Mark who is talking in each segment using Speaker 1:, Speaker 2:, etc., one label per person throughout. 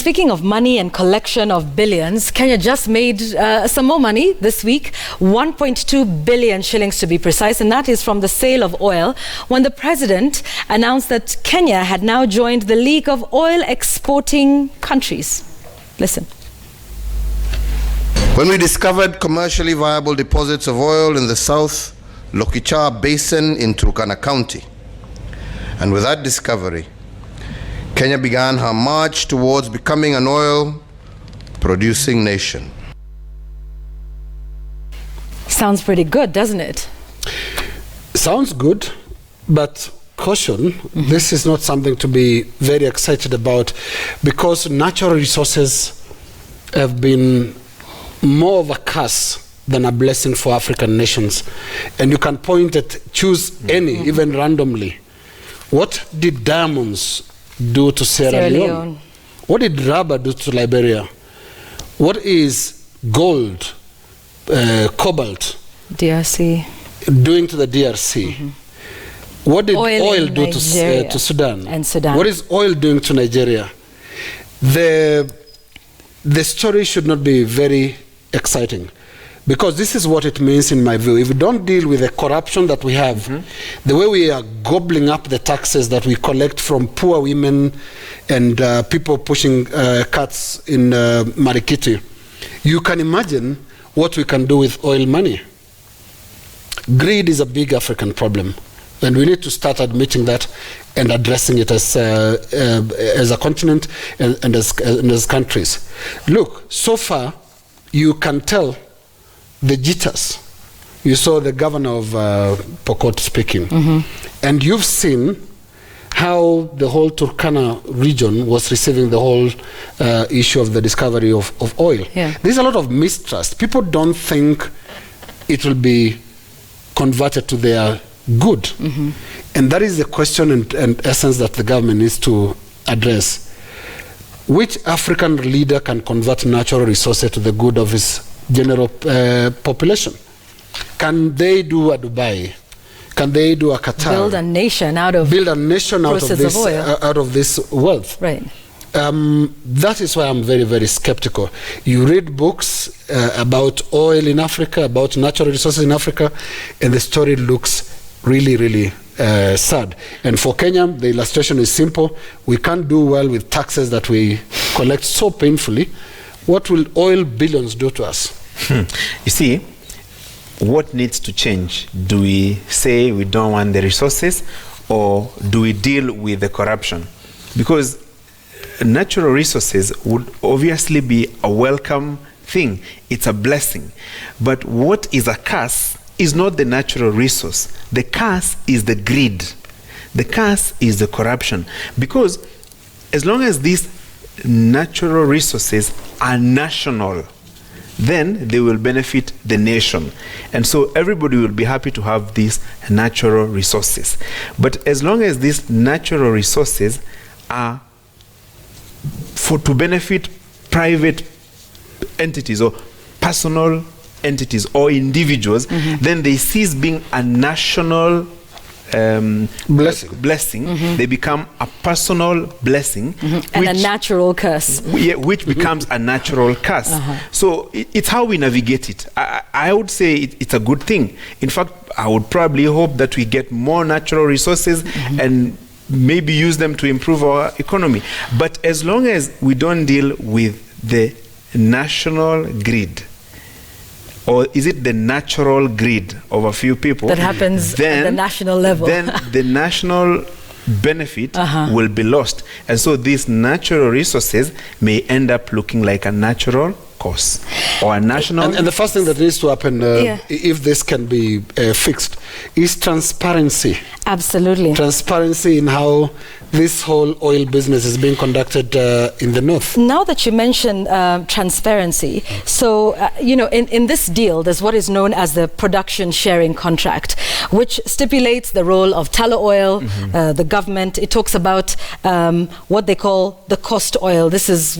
Speaker 1: speaking of money and collection of billions, Kenya just made some more money this week, 1.2 billion shillings to be precise, and that is from the sale of oil, when the president announced that Kenya had now joined the League of Oil Exporting Countries. Listen.
Speaker 2: When we discovered commercially viable deposits of oil in the South Lokichar Basin in Turkana County, and with that discovery, Kenya began her march towards becoming an oil-producing nation.
Speaker 1: Sounds pretty good, doesn't it?
Speaker 3: Sounds good, but caution, this is not something to be very excited about, because natural resources have been more of a curse than a blessing for African nations. And you can point at, choose any, even randomly. What did diamonds do to Sierra Leone? What did rubber do to Liberia? What is gold, cobalt,
Speaker 1: DRC,
Speaker 3: doing to the DRC? What did oil do to Sudan?
Speaker 1: And Sudan.
Speaker 3: What is oil doing to Nigeria? The story should not be very exciting, because this is what it means in my view. If we don't deal with the corruption that we have, the way we are gobbling up the taxes that we collect from poor women and people pushing carts in Marikiti, you can imagine what we can do with oil money. Greed is a big African problem, and we need to start admitting that and addressing it as a continent and as countries. Look, so far you can tell the jitters. You saw the governor of Pokot speaking, and you've seen how the whole Turkana region was receiving the whole issue of the discovery of oil. There's a lot of mistrust. People don't think it will be converted to their good. And that is the question and essence that the government needs to address. Which African leader can convert natural resources to the good of his general population? Can they do a Dubai? Can they do a Qatar?
Speaker 1: Build a nation out of
Speaker 3: this wealth.
Speaker 1: Right.
Speaker 3: That is why I'm very, very skeptical. You read books about oil in Africa, about natural resources in Africa, and the story looks really, really sad. And for Kenya, the illustration is simple. We can't do well with taxes that we collect so painfully. What will oil billions do to us?
Speaker 4: You see, what needs to change? Do we say we don't want the resources, or do we deal with the corruption? Because natural resources would obviously be a welcome thing. It's a blessing. But what is a curse is not the natural resource. The curse is the greed. The curse is the corruption. Because as long as these natural resources are national, then they will benefit the nation. And so everybody will be happy to have these natural resources. But as long as these natural resources are to benefit private entities or personal entities or individuals, then they cease being a national blessing. They become a personal blessing,
Speaker 1: and a natural curse,
Speaker 4: which becomes a natural curse. So it's how we navigate it. I would say it's a good thing. In fact, I would probably hope that we get more natural resources and maybe use them to improve our economy. But as long as we don't deal with the national greed, or is it the natural greed of a few people
Speaker 1: that happens at the national level,
Speaker 4: then the national benefit will be lost. And so these natural resources may end up looking like a natural cost or a national.
Speaker 3: And the first thing that needs to happen, if this can be fixed, is transparency.
Speaker 1: Absolutely.
Speaker 3: Transparency in how this whole oil business is being conducted in the north.
Speaker 1: Now that you mention transparency, so in this deal, there's what is known as the production sharing contract, which stipulates the role of tallow oil, the government. It talks about what they call the cost oil. This is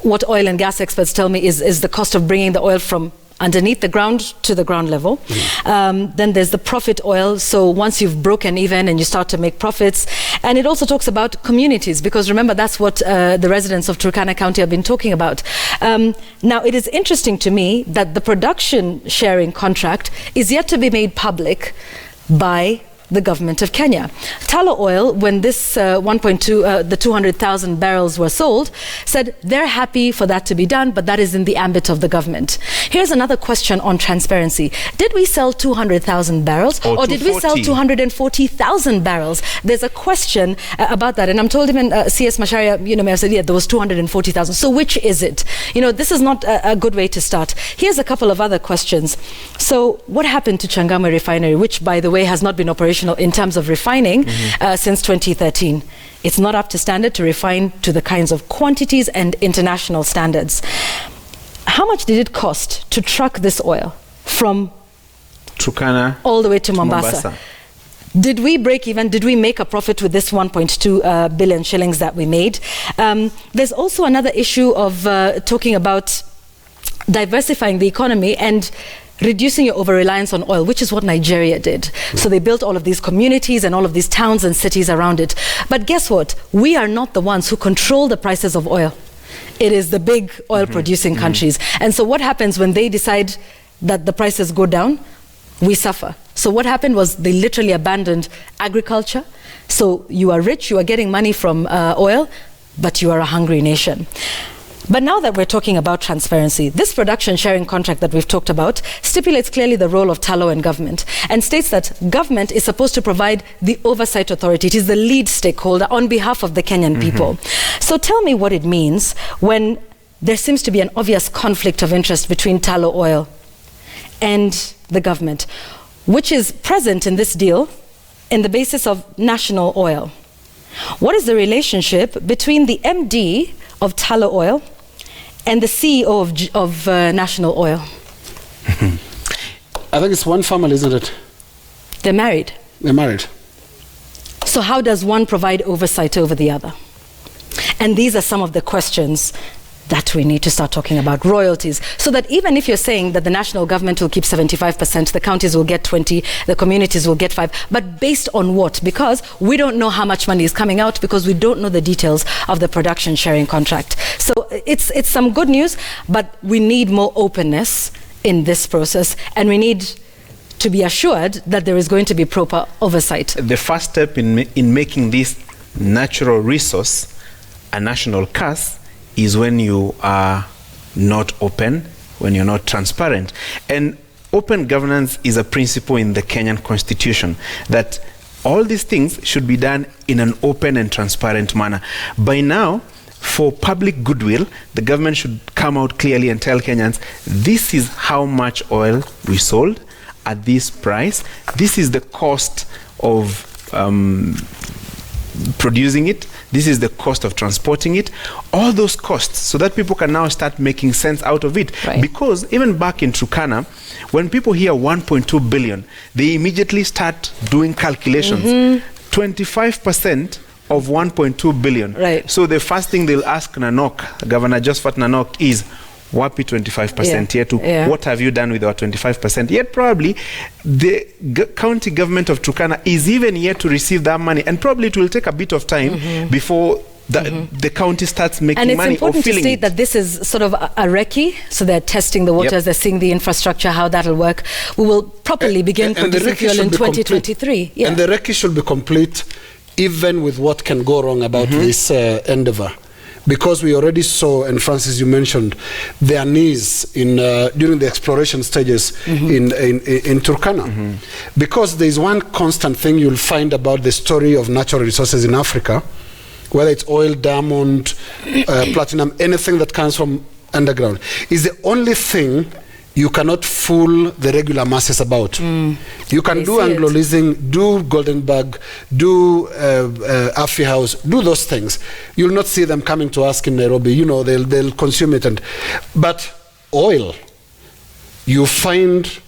Speaker 1: what oil and gas experts tell me is the cost of bringing the oil from underneath the ground to the ground level. Then there's the profit oil. So once you've broken even and you start to make profits. And it also talks about communities, because remember, that's what the residents of Turkana County have been talking about. Now, it is interesting to me that the production sharing contract is yet to be made public by the government of Kenya. Tallow oil, when this the 200,000 barrels were sold, said they're happy for that to be done, but that is in the ambit of the government. Here's another question on transparency. Did we sell 200,000 barrels or did we sell 240,000 barrels? There's a question about that. And I'm told even CS Macharia, may have said, yeah, there was 240,000. So which is it? This is not a good way to start. Here's a couple of other questions. So what happened to Changamwe refinery, which, by the way, has not been operational in terms of refining since 2013. It's not up to standard to refine to the kinds of quantities and international standards. How much did it cost to truck this oil from
Speaker 4: Turkana
Speaker 1: all the way to Mombasa? Did we break even? Did we make a profit with this 1.2 billion shillings that we made? There's also another issue of talking about diversifying the economy and reducing your over-reliance on oil, which is what Nigeria did. So they built all of these communities and all of these towns and cities around it. But guess what? We are not the ones who control the prices of oil. It is the big oil-producing countries. And so what happens when they decide that the prices go down? We suffer. So what happened was they literally abandoned agriculture. So you are rich, you are getting money from oil, but you are a hungry nation. But now that we're talking about transparency, this production sharing contract that we've talked about stipulates clearly the role of tallow and government, and states that government is supposed to provide the oversight authority. It is the lead stakeholder on behalf of the Kenyan people. So tell me what it means when there seems to be an obvious conflict of interest between tallow oil and the government, which is present in this deal in the basis of national oil. What is the relationship between the MD of tallow oil and the CEO of National Oil?
Speaker 3: I think it's one family, isn't it?
Speaker 1: They're married.
Speaker 3: They're married.
Speaker 1: So how does one provide oversight over the other? And these are some of the questions that we need to start talking about. Royalties, so that even if you're saying that the national government will keep 75%, the counties will get 20%, the communities will get 5%, but based on what? Because we don't know how much money is coming out, because we don't know the details of the production sharing contract. So it's some good news, but we need more openness in this process, and we need to be assured that there is going to be proper oversight.
Speaker 4: The first step in making this natural resource a national curse is when you are not open, when you're not transparent. And open governance is a principle in the Kenyan constitution, that all these things should be done in an open and transparent manner. By now, for public goodwill, the government should come out clearly and tell Kenyans, this is how much oil we sold at this price, this is the cost of producing it, this is the cost of transporting it, all those costs, so that people can now start making sense out of it.
Speaker 1: Right.
Speaker 4: Because even back in Turkana, when people hear 1.2 billion, they immediately start doing calculations. 25% of 1.2 billion.
Speaker 1: Right.
Speaker 4: So the first thing they'll ask Nanok, Governor Josephat Nanok, is, wapi 25% here to what have you done with our 25%? Yet probably the county government of Turkana is even yet to receive that money, and probably it will take a bit of time before the county starts making money.
Speaker 1: And it's important to state
Speaker 4: it.
Speaker 1: that this is sort of a recce, so they're testing the waters, they're seeing the infrastructure, how that'll work. We will properly begin producing fuel in 2023.
Speaker 3: And the recce should be complete, even with what can go wrong about this endeavor. Because we already saw, and Francis, you mentioned, their knees in during the exploration stages in Turkana. Because there is one constant thing you'll find about the story of natural resources in Africa, whether it's oil, diamond, platinum, anything that comes from underground, is the only thing you cannot fool the regular masses about. You can do Anglo leasing, do Goldenberg, do Afi House, do those things. You'll not see them coming to ask in Nairobi. You know, they'll consume it. But oil, you find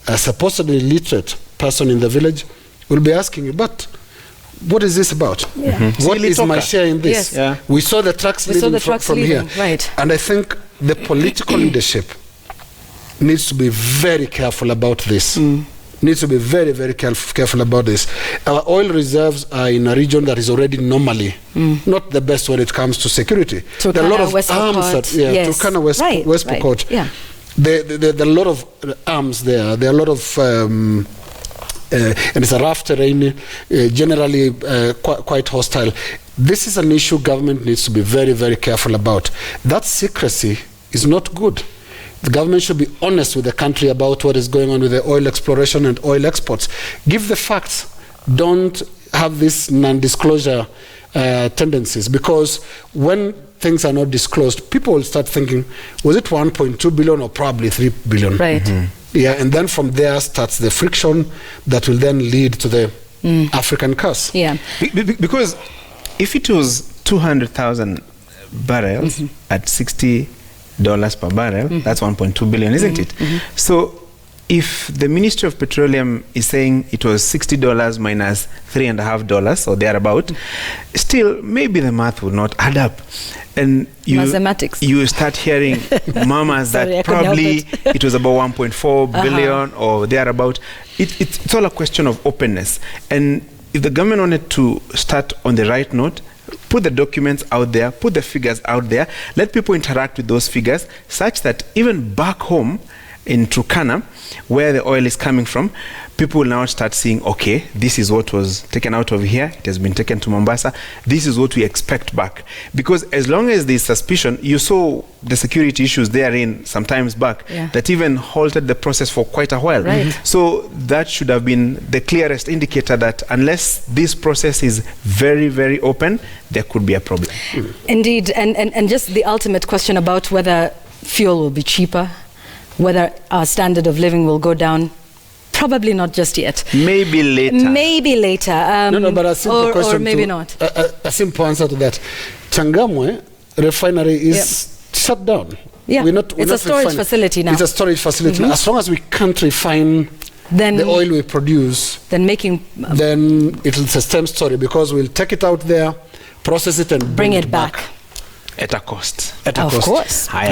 Speaker 3: a supposedly literate person in the village will be asking you, but what is this about? What is my share in this? We saw the trucks leaving from here.
Speaker 1: Right.
Speaker 3: And I think the political leadership needs to be very careful about this. Needs to be very, very careful about this. Our oil reserves are in a region that is already normally not the best when it comes to security. There are a lot of arms that, Turkana, West Pokot. Yeah. There are a lot of arms there. There are a lot of, and it's a rough terrain, generally quite hostile. This is an issue government needs to be very, very careful about. That secrecy is not good. The government should be honest with the country about what is going on with the oil exploration and oil exports. Give the facts. Don't have these non-disclosure tendencies, because when things are not disclosed, people will start thinking, was it 1.2 billion or probably 3 billion?
Speaker 1: Right.
Speaker 3: Yeah, and then from there starts the friction that will then lead to the African curse.
Speaker 1: Yeah.
Speaker 4: Because if it was 200,000 barrels at $60 per barrel, that's 1.2 billion, isn't it? So if the Ministry of Petroleum is saying it was $60 minus $3.50 or thereabout, still maybe the math would not add up. And
Speaker 1: mathematics.
Speaker 4: You start hearing mamas that probably it was about 1.4 billion or thereabout. It's all a question of openness. And if the government wanted to start on the right note, put the documents out there, put the figures out there, let people interact with those figures such that even back home in Turkana, where the oil is coming from, people will now start seeing, okay, this is what was taken out of here, it has been taken to Mombasa, this is what we expect back. Because as long as there's suspicion, you saw the security issues therein sometimes back that even halted the process for quite a while. So that should have been the clearest indicator that unless this process is very, very open, there could be a problem.
Speaker 1: Indeed, and just the ultimate question about whether fuel will be cheaper, whether our standard of living will go down, probably not just yet.
Speaker 4: Maybe later.
Speaker 1: Maybe later.
Speaker 3: No, but a simple question.
Speaker 1: Or maybe not.
Speaker 3: A simple answer to that. Changamwe refinery is shut down.
Speaker 1: Yeah, it's a storage facility now.
Speaker 3: It's a storage facility. As long as we can't refine the oil we produce,
Speaker 1: then
Speaker 3: it's the same story, because we'll take it out there, process it, and
Speaker 1: bring it back.
Speaker 4: At a cost.
Speaker 1: Of course.